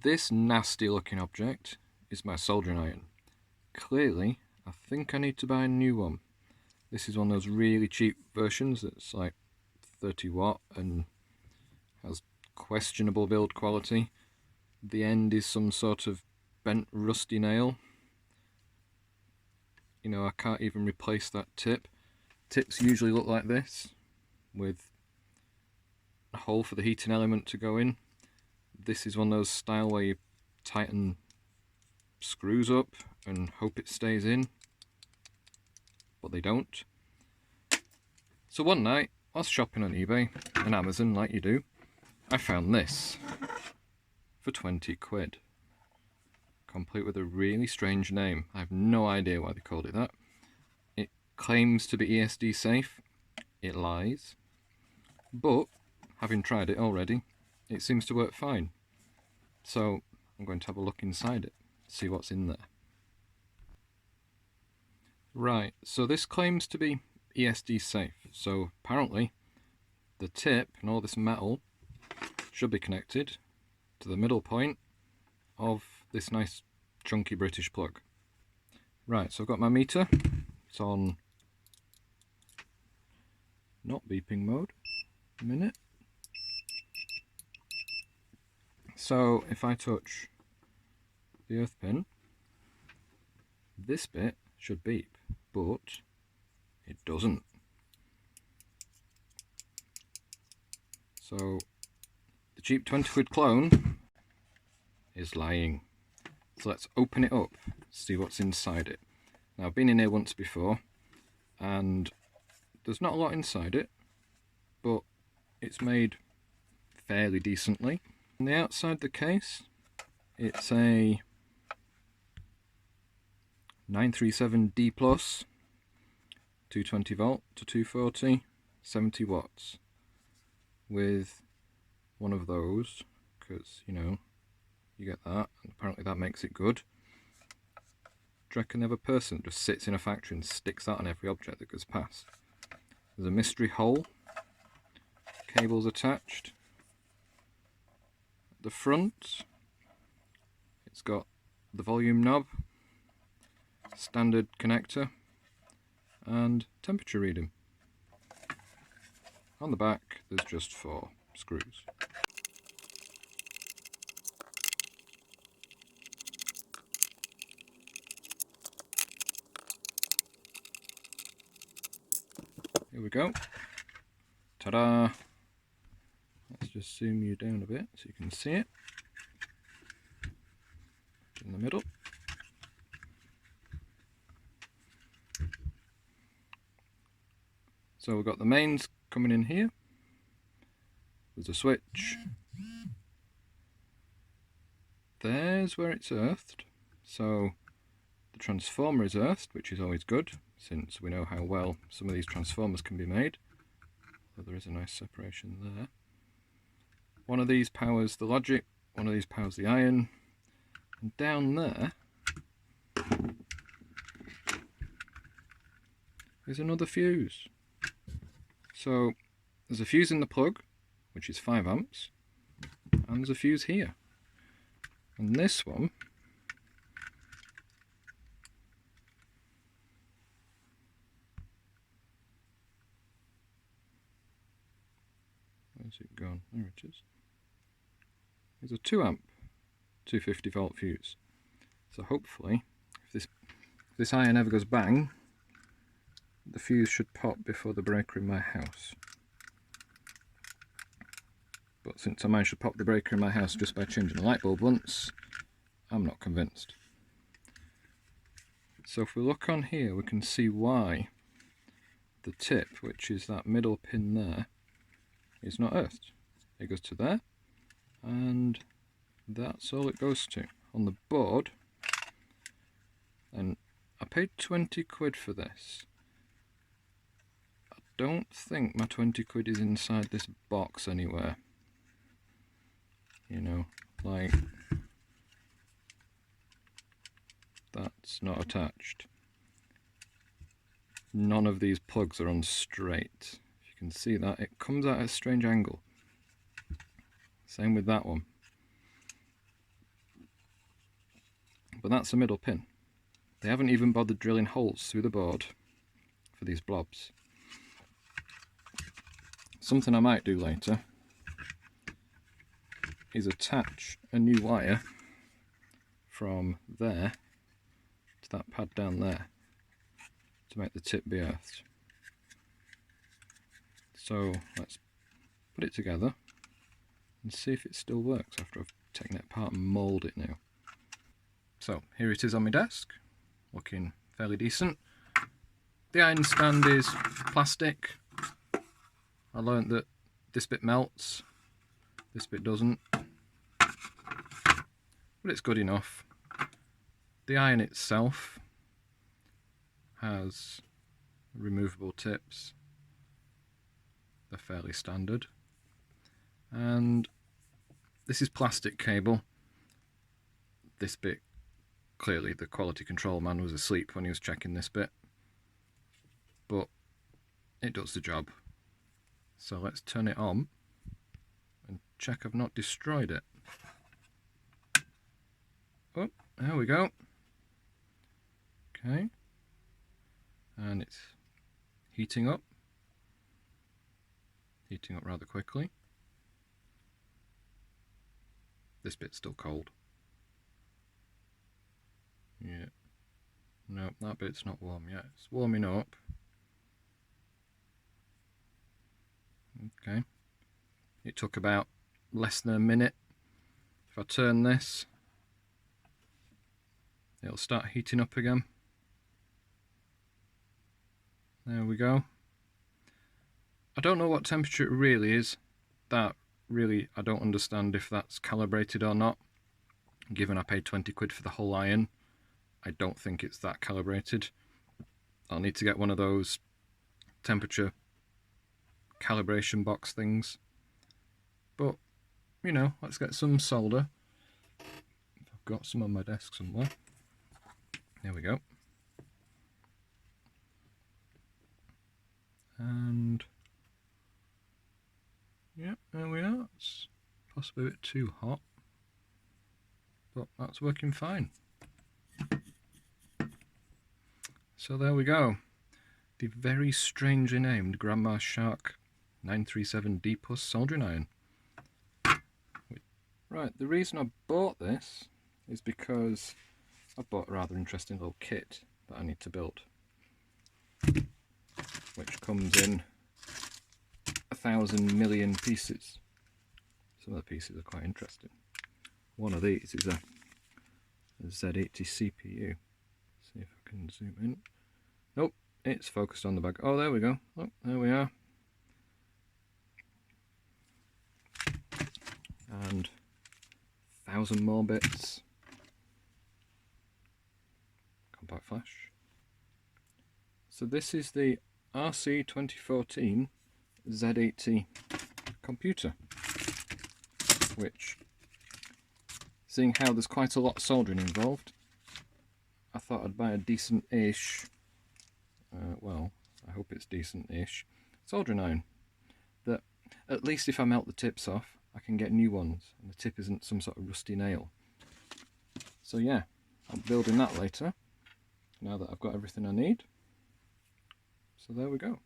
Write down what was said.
This nasty looking object is my soldering iron. Clearly, I think I need to buy a new one. This is one of those really cheap versions that's like 30 watt and has questionable build quality. The end is some sort of bent rusty nail. You know, I can't even replace that tip. Tips usually look like this, with a hole for the heating element to go in. This is one of those style where you tighten screws up and hope it stays in, but they don't. So one night, whilst shopping on eBay and Amazon like you do, I found this for 20 quid. Complete with a really strange name. I have no idea why they called it that. It claims to be ESD safe. It lies. But, having tried it already, it seems to work fine. So, I'm going to have a look inside it, see what's in there. Right, so this claims to be ESD safe. So, apparently, the tip and all this metal should be connected to the middle point of this nice chunky British plug. Right, so I've got my meter. It's on not beeping mode. A minute. So if I touch the earth pin, this bit should beep, but it doesn't. So the cheap 20 quid clone is lying. So let's open it up, see what's inside it. Now I've been in here once before and there's not a lot inside it, but it's made fairly decently. On the outside the case, it's a 937D+, 220 volt to 240, 70 watts, with one of those, because, you know, you get that, and apparently that makes it good. Do you reckon they have a person that just sits in a factory and sticks that on every object that goes past? There's a mystery hole, cables attached. At the front, it's got the volume knob, standard connector, and temperature reading. On the back, there's just 4 screws. Here we go. Ta-da! Let's just zoom you down a bit so you can see it. In the middle. So we've got the mains coming in here. There's a switch. There's where it's earthed. So the transformer is earthed, which is always good, since we know how well some of these transformers can be made. So there is a nice separation there. One of these powers the logic, one of these powers the iron, and down there is another fuse. So there's a fuse in the plug, which is 5 amps, and there's a fuse here. And this one where's it gone? There it is. There's a 2 amp 250 volt fuse. So hopefully, if this iron ever goes bang, the fuse should pop before the breaker in my house. But since I managed to pop the breaker in my house just by changing a light bulb once, I'm not convinced. So if we look on here, we can see why the tip, which is that middle pin there, is not earthed. It goes to there, and that's all it goes to. On the board, and I paid 20 quid for this. I don't think my 20 quid is inside this box anywhere. You know, like, that's not attached. None of these plugs are on straight. If you can see that, it comes out at a strange angle. Same with that one. but that's a middle pin. They haven't even bothered drilling holes through the board for these blobs. Something I might do later is attach a new wire from there to that pad down there to make the tip be earthed. So let's put it together and see if it still works after I've taken it apart and moulded it now. So here it is on my desk, looking fairly decent. The iron stand is plastic. I learnt that this bit melts, this bit doesn't, but it's good enough. The iron itself has removable tips. They're fairly standard. And this is plastic cable. This bit, clearly the quality control man was asleep when he was checking this bit, but it does the job. So let's turn it on and check I've not destroyed it. Oh, there we go. Okay. And it's heating up rather quickly. This bit's still cold. Yeah. No, that bit's not warm yet. It's warming up. Okay. It took about less than a minute. If I turn this, it'll start heating up again. There we go. I don't know what temperature it really is. That really, I don't understand if that's calibrated or not. Given I paid 20 quid for the whole iron, I don't think it's that calibrated. I'll need to get one of those temperature calibration box things. But, you know, let's get some solder. I've got some on my desk somewhere. There we go. And yeah, there we are. It's possibly a bit too hot, but that's working fine. So there we go. The very strangely named Grandma Shark 937D Plus soldering iron. Right, the reason I bought this is because I bought a rather interesting little kit that I need to build, which comes in 1,000 million pieces. Some of the pieces are quite interesting. One of these is a Z80 CPU. See if I can zoom in. Nope, it's focused on the back. Oh, there we go. Oh, there we are. And 1,000 more bits. Compact flash. So this is the RC 2014 Z80 computer, which, seeing how there's quite a lot of soldering involved, I thought I'd buy a decent-ish, well, I hope it's decent-ish, soldering iron, that at least if I melt the tips off, I can get new ones, and the tip isn't some sort of rusty nail. So yeah, I'm building that later, now that I've got everything I need. So there we go.